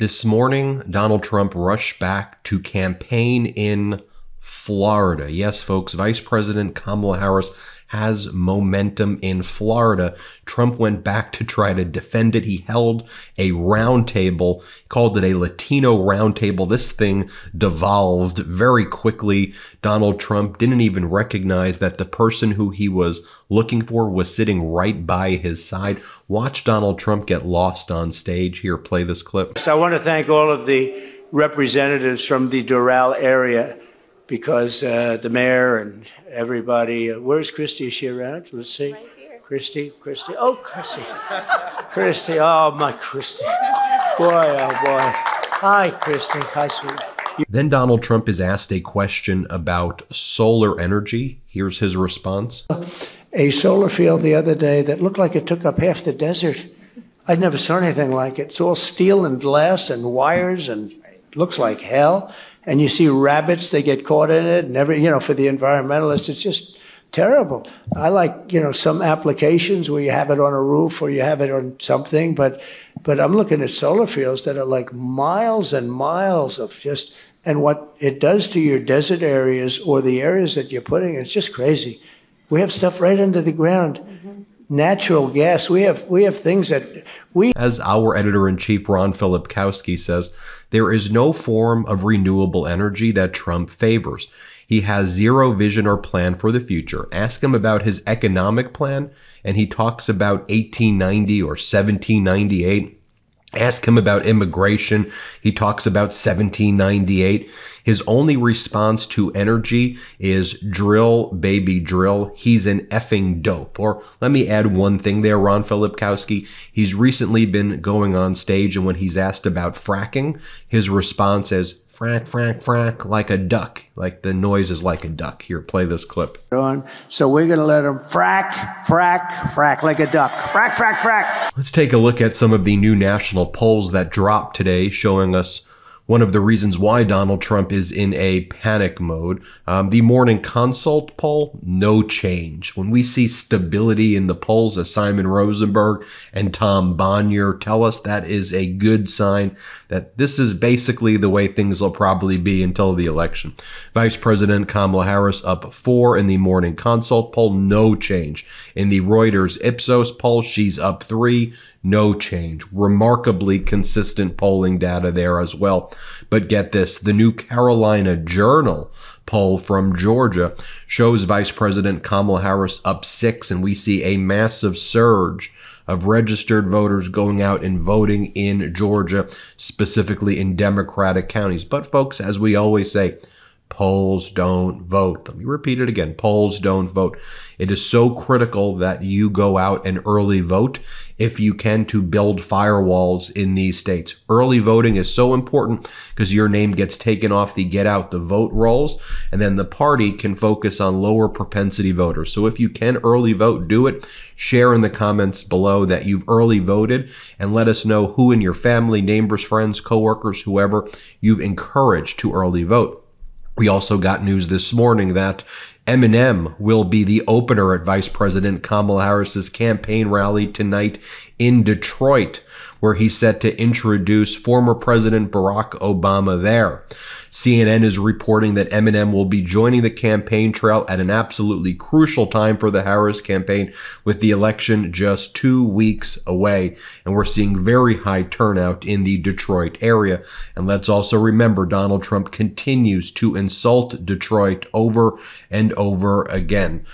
This morning, Donald Trump rushed back to campaign in Florida. Yes, folks, Vice President Kamala Harris has momentum in Florida. Trump went back to try to defend it. He held a roundtable, called it a Latino roundtable. This thing devolved very quickly. Donald Trump didn't even recognize that the person who he was looking for was sitting right by his side. Watch Donald Trump get lost on stage. Here, play this clip. So I want to thank all of the representatives from the Doral area, because the mayor and everybody, where's Christy? Is she around? Let's see. Right here. Christy. Oh, Christy. Christy, oh, my Christy. Boy, oh, boy. Hi, Christy. Hi, sweet. Then Donald Trump is asked a question about solar energy. Here's his response. A solar field the other day that looked like it took up half the desert. I'd never saw anything like it. It's all steel and glass and wires and it looks like hell. And you see rabbits, they get caught in it, and for the environmentalists, it's just terrible. I like, some applications where you have it on a roof or you have it on something, but I'm looking at solar fields that are like miles and miles of just, and what it does to your desert areas or the areas that you're putting, it's just crazy. We have stuff right under the ground. Natural gas. We have things that we... As our editor-in-chief, Ron Filipkowski, says, there is no form of renewable energy that Trump favors. He has zero vision or plan for the future. Ask him about his economic plan, and he talks about 1890 or 1798. Ask him about immigration. He talks about 1798. His only response to energy is drill, baby, drill. He's an effing dope. Or let me add one thing there, Ron Filipkowski. He's recently been going on stage, and when he's asked about fracking, his response is frack, frack, frack, like a duck. Like the noise is like a duck. Here, play this clip. So we're going to let him frack, frack, frack, like a duck. Frack, frack, frack. Let's take a look at some of the new national polls that dropped today, showing us one of the reasons why Donald Trump is in a panic mode. The Morning Consult poll, no change. When we see stability in the polls, as Simon Rosenberg and Tom Bonnier tell us, that is a good sign that this is basically the way things will probably be until the election. Vice President Kamala Harris up 4 in the Morning Consult poll, no change. In the Reuters Ipsos poll, she's up 3. No change. Remarkably consistent polling data there as well. But get this, the New Carolina Journal poll from Georgia shows Vice President Kamala Harris up 6, and we see a massive surge of registered voters going out and voting in Georgia, specifically in Democratic counties. But folks, as we always say, polls don't vote. Let me repeat it again. Polls don't vote. It is so critical that you go out and early vote if you can, to build firewalls in these states. Early voting is so important because your name gets taken off the get out the vote rolls, and then the party can focus on lower propensity voters. So if you can early vote, do it. Share in the comments below that you've early voted and let us know who in your family, neighbors, friends, coworkers, whoever you've encouraged to early vote. We also got news this morning that Eminem will be the opener at Vice President Kamala Harris's campaign rally tonight in Detroit, where he's set to introduce former President Barack Obama there. CNN is reporting that Eminem will be joining the campaign trail at an absolutely crucial time for the Harris campaign, with the election just 2 weeks away. And we're seeing very high turnout in the Detroit area. And let's also remember, Donald Trump continues to insult Detroit over and over again.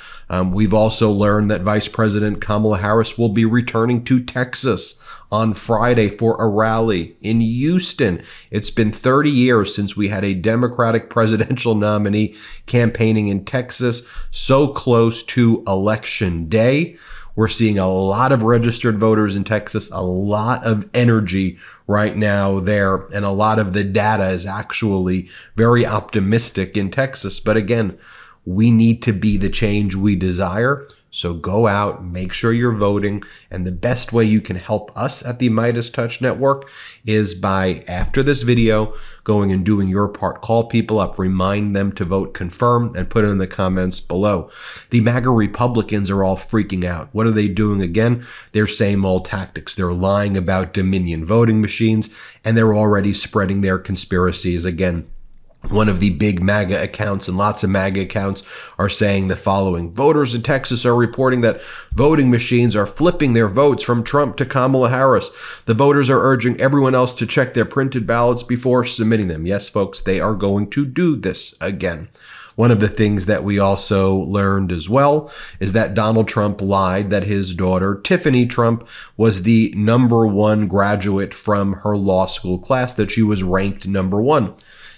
We've also learned that Vice President Kamala Harris will be returning to Texas on Friday for a rally in Houston. It's been 30 years since we had a Democratic presidential nominee campaigning in Texas, so close to Election Day. We're seeing a lot of registered voters in Texas, a lot of energy right now there, and a lot of the data is actually very optimistic in Texas. But again, we need to be the change we desire. So go out, make sure you're voting, and the best way you can help us at the MeidasTouch Network is by, after this video, going and doing your part. Call people up, remind them to vote confirm, and put it in the comments below. The MAGA Republicans are all freaking out. What are they doing again? Their same old tactics. They're lying about Dominion voting machines, and they're already spreading their conspiracies again. One of the big MAGA accounts, and lots of MAGA accounts, are saying the following. Voters in Texas are reporting that voting machines are flipping their votes from Trump to Kamala Harris. The voters are urging everyone else to check their printed ballots before submitting them. Yes, folks, they are going to do this again. One of the things that we also learned as well is that Donald Trump lied that his daughter, Tiffany Trump, was the #1 graduate from her law school class, that she was ranked #1.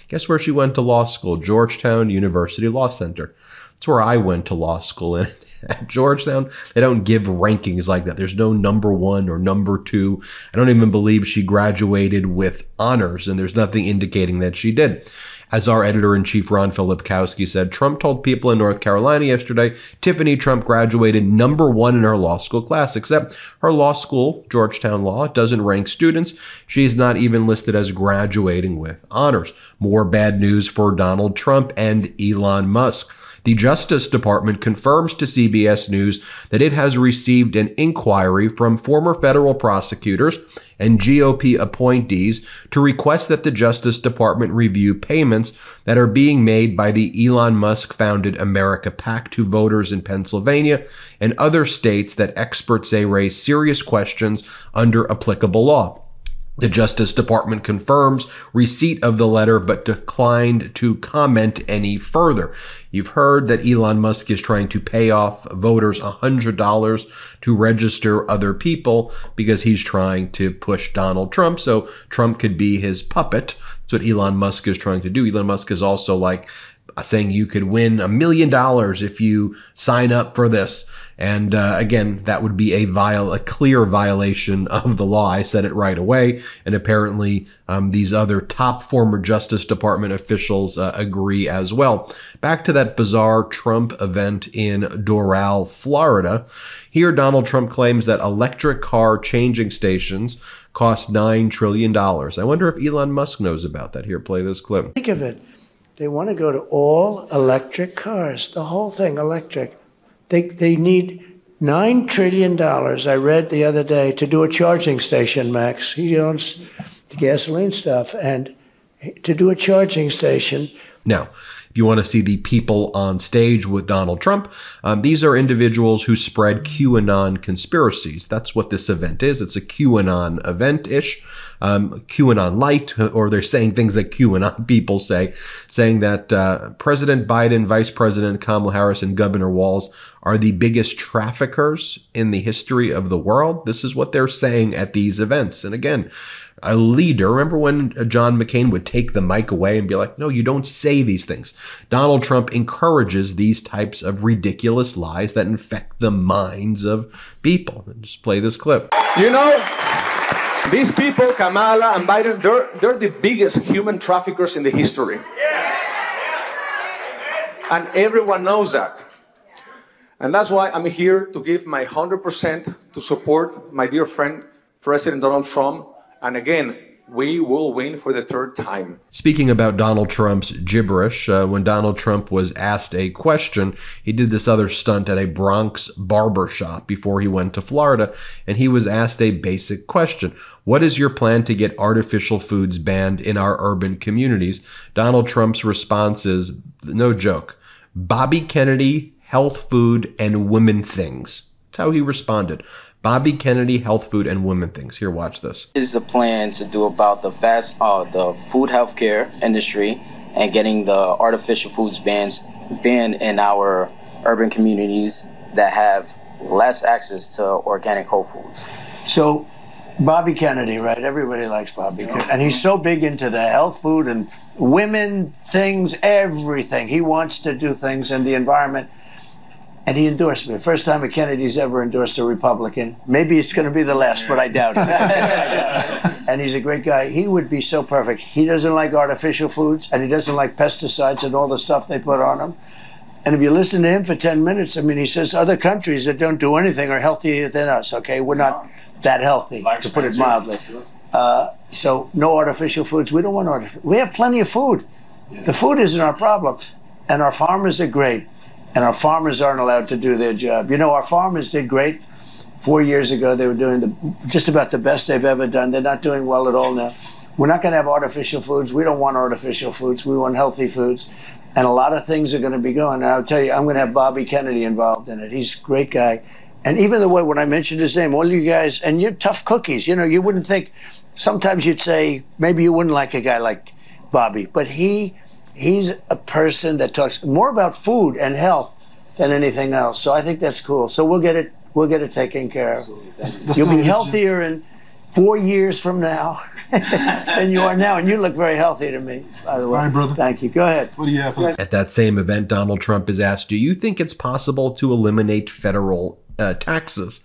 Guess where she went to law school? Georgetown University Law Center. That's where I went to law school. And at Georgetown, they don't give rankings like that. There's no #1 or #2. I don't even believe she graduated with honors, and there's nothing indicating that she did. As our editor-in-chief, Ron Filipkowski, said, Trump told people in North Carolina yesterday, Tiffany Trump graduated #1 in her law school class, except her law school, Georgetown Law, doesn't rank students. She's not even listed as graduating with honors. More bad news for Donald Trump and Elon Musk. The Justice Department confirms to CBS News that it has received an inquiry from former federal prosecutors and GOP appointees to request that the Justice Department review payments that are being made by the Elon Musk-founded America PAC to voters in Pennsylvania and other states that experts say raise serious questions under applicable law. The Justice Department confirms receipt of the letter but declined to comment any further. You've heard that Elon Musk is trying to pay off voters $100 to register other people because he's trying to push Donald Trump so Trump could be his puppet. That's what Elon Musk is trying to do. Elon Musk is also like saying you could win $1 million if you sign up for this. And again, that would be a clear violation of the law. I said it right away. And apparently these other top former Justice Department officials agree as well. Back to that bizarre Trump event in Doral, Florida. Here, Donald Trump claims that electric car changing stations cost $9 trillion. I wonder if Elon Musk knows about that. Here, play this clip. Think of it. They want to go to all electric cars, the whole thing electric. They need $9 trillion, I read the other day, to do a charging station, Max. He owns the gasoline stuff. And to do a charging station. Now, if you want to see the people on stage with Donald Trump, these are individuals who spread QAnon conspiracies. That's what this event is. It's a QAnon event-ish. QAnon light, or they're saying things that QAnon people say, saying that President Biden, Vice President Kamala Harris, and Governor Walz are the biggest traffickers in the history of the world. This is what they're saying at these events. And again, a leader, remember when John McCain would take the mic away and be like, no, you don't say these things. Donald Trump encourages these types of ridiculous lies that infect the minds of people. Just play this clip. You know, these people, Kamala and Biden, they're the biggest human traffickers in the history. And everyone knows that. And that's why I'm here to give my 100% to support my dear friend, President Donald Trump. And again, we will win for the third time. Speaking about Donald Trump's gibberish, when Donald Trump was asked a question, he did this other stunt at a Bronx barber shop before he went to Florida, and he was asked a basic question. What is your plan to get artificial foods banned in our urban communities? Donald Trump's response is, no joke, Bobby Kennedy, health food, and women things. That's how he responded. Bobby Kennedy, health food, and women things. Here, watch this. Is the plan to do about the food healthcare industry and getting the artificial foods banned in our urban communities that have less access to organic whole foods? So Bobby Kennedy, right? Everybody likes Bobby Kennedy. And he's so big into the health food and women things, everything. He wants to do things in the environment. And he endorsed me. First time a Kennedy's ever endorsed a Republican. Maybe it's going to be the last, but I doubt it. And he's a great guy. He would be so perfect. He doesn't like artificial foods, and he doesn't like pesticides and all the stuff they put on them. And if you listen to him for 10 minutes, I mean, he says other countries that don't do anything are healthier than us, okay? We're not that healthy, to put it mildly. So no artificial foods. We don't want artificial. We have plenty of food. The food isn't our problem. And our farmers are great. And our farmers aren't allowed to do their job. You know, our farmers did great. 4 years ago, they were doing just about the best they've ever done. They're not doing well at all now. We're not going to have artificial foods. We don't want artificial foods. We want healthy foods. And a lot of things are going to be going. And I'll tell you, I'm going to have Bobby Kennedy involved in it. He's a great guy. And even the way when I mentioned his name, all you guys, and you're tough cookies. You know, you wouldn't think, sometimes you'd say, maybe you wouldn't like a guy like Bobby. But he's a person that talks more about food and health than anything else. So I think that's cool. So we'll get it taken care of. You'll be healthier in 4 years from now than you are now. And you look very healthy to me, by the way. All right, brother. Thank you. Go ahead. What do you have for us? At that same event, Donald Trump is asked, do you think it's possible to eliminate federal taxes?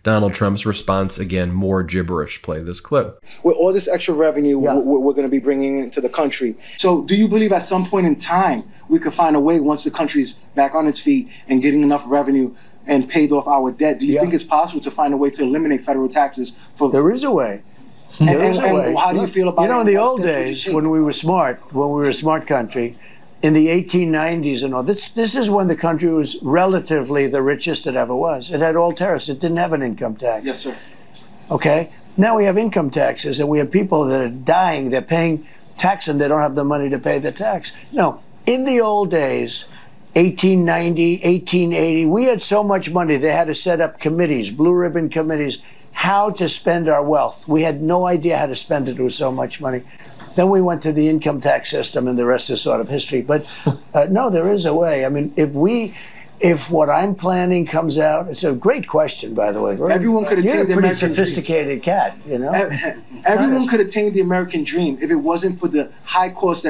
Donald Trump's response, again, more gibberish. Play this clip. With all this extra revenue we're going to be bringing into the country. So do you believe at some point in time we could find a way, once the country's back on its feet and getting enough revenue and paid off our debt, do you think it's possible to find a way to eliminate federal taxes? There is a way. And how do you feel about it? You know, in the old days, when we were a smart country, in the 1890s and all, this is when the country was relatively the richest it ever was. It had all tariffs. It didn't have an income tax. Yes, sir. Okay? Now we have income taxes, and we have people that are dying. They're paying tax, and they don't have the money to pay the tax. No, in the old days, 1890, 1880, we had so much money, they had to set up committees, blue ribbon committees, how to spend our wealth. We had no idea how to spend it with so much money. Then we went to the income tax system, and the rest is sort of history. But no, there is a way. I mean, if what I'm planning comes out, it's a great question, by the way. Everyone could attain the You're a pretty American sophisticated cat, you know. Everyone could attain the American dream if it wasn't for the high cost,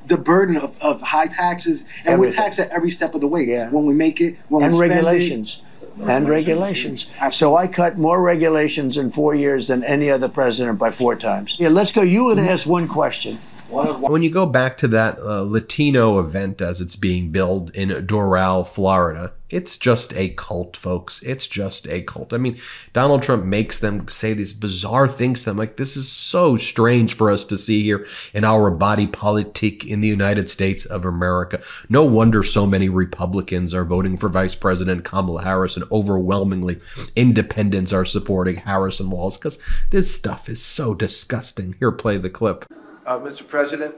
the burden of high taxes, and we're taxed at every step of the way. Yeah. When we make it, when we spend regulations. And regulations. So I cut more regulations in 4 years than any other president by 4 times. Yeah, let's go. You would ask one question. When you go back to that Latino event as it's being billed in Doral, Florida, it's just a cult, folks. It's just a cult. I mean, Donald Trump makes them say these bizarre things to them. Like, this is so strange for us to see here in our body politic in the United States of America. No wonder so many Republicans are voting for Vice President Kamala Harris, and overwhelmingly independents are supporting Harris and Walz, because this stuff is so disgusting. Here, play the clip. Mr. President,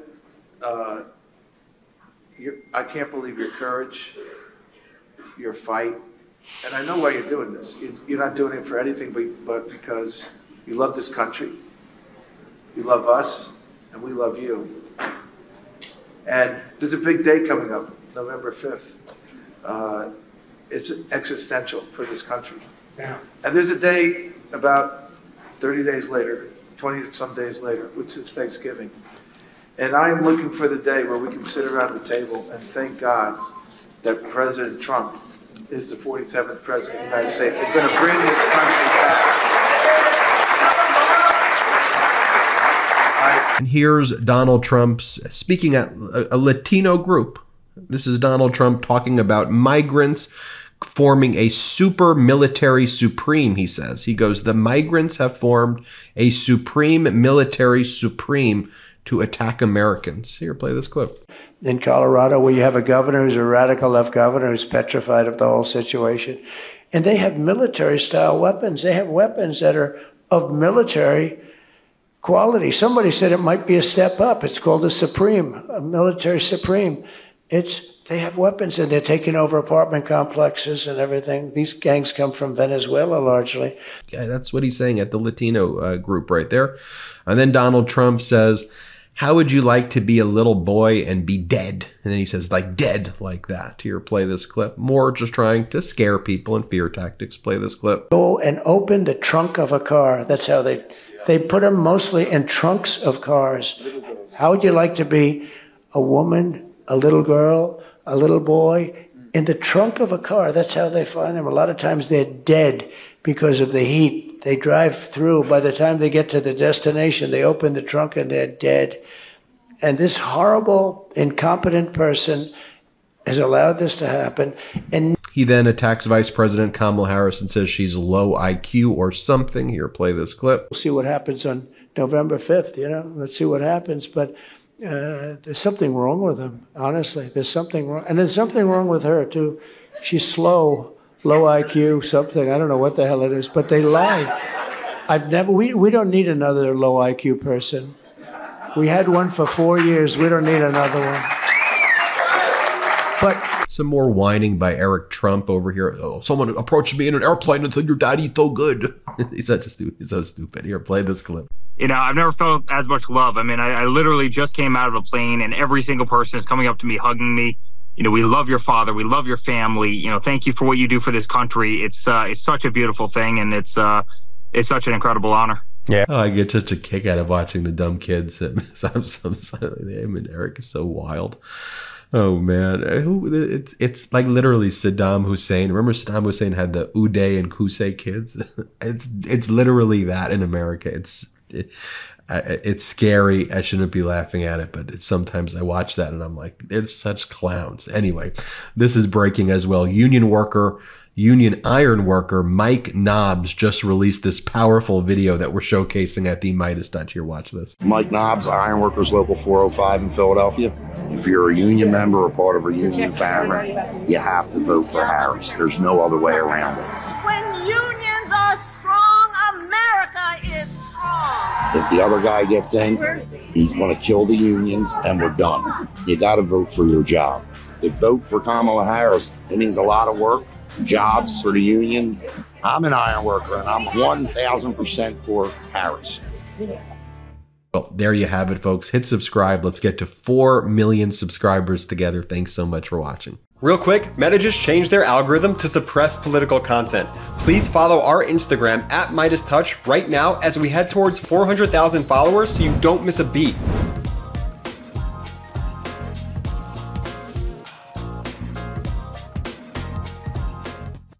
I can't believe your courage, your fight, and I know why you're doing this. You're not doing it for anything but because you love this country, you love us, and we love you. And there's a big day coming up, November 5th. It's existential for this country. Yeah. And there's a day about 30 days later, 20 some days later, which is Thanksgiving. And I am looking for the day where we can sit around the table and thank God that President Trump is the 47th President of the United States and going to bring this country back. And here's Donald Trump speaking at a Latino group. This is Donald Trump talking about migrants forming a super military supreme, he says. He goes, the migrants have formed a supreme military supreme to attack Americans. Here, play this clip. In Colorado, where you have a governor who's a radical left governor who's petrified of the whole situation. And they have military-style weapons. They have weapons that are of military quality. Somebody said it might be a step up. It's called a military supreme. They have weapons, and they're taking over apartment complexes and everything. These gangs come from Venezuela, largely. Yeah, that's what he's saying at the Latino group right there. And then Donald Trump says, how would you like to be a little boy and be dead? And then he says, like, dead like that. Here, play this clip. More just trying to scare people and fear tactics. Play this clip. Go and open the trunk of a car. That's how they put them mostly in trunks of cars. How would you like to be a woman, a little girl, a little boy in the trunk of a car? That's how they find them. A lot of times they're dead because of the heat. They drive through. By the time they get to the destination, they open the trunk and they're dead. And this horrible, incompetent person has allowed this to happen. And he then attacks Vice President Kamala Harris and says she's low IQ or something. Here, play this clip. We'll see what happens on November 5th, you know, let's see what happens. But there's something wrong with him, honestly. There's something wrong. And there's something wrong with her, too. She's slow, low IQ, something. I don't know what the hell it is, but they lie. We don't need another low IQ person. We had one for 4 years. We don't need another one. But some more whining by Eric Trump over here. Oh, someone approached me in an airplane and said your daddy's so good. He's such a stupid. He's so stupid. Here, play this clip. You know, I've never felt as much love. I mean, I literally just came out of a plane and every single person is coming up to me, hugging me. You know, we love your father. We love your family. You know, thank you for what you do for this country. It's such a beautiful thing, and it's such an incredible honor. Yeah. Oh, I get such a kick out of watching the dumb kids. Him and Eric is so wild. Oh man, it's like literally Saddam Hussein. Remember Saddam Hussein had the Uday and Qusay kids? It's literally that in America. It's scary. I shouldn't be laughing at it, but sometimes I watch that and I'm like, they're such clowns. Anyway, this is breaking as well. Union iron worker Mike Knobs just released this powerful video that we're showcasing at the MeidasTouch. Here, watch this. Mike Knobs, Ironworkers Local 405 in Philadelphia. If you're a union member or part of a union family, you have to vote for Harris. There's no other way around it. When unions are strong, America is strong. If the other guy gets in, he's going to kill the unions and we're done. You got to vote for your job. If vote for Kamala Harris, it means a lot of work. Jobs for the unions. I'm an iron worker and I'm 1,000% for Harris. Well, there you have it, folks. Hit subscribe. Let's get to 4 million subscribers together. Thanks so much for watching. Real quick, Meta just changed their algorithm to suppress political content. Please follow our Instagram at MeidasTouch right now as we head towards 400,000 followers so you don't miss a beat.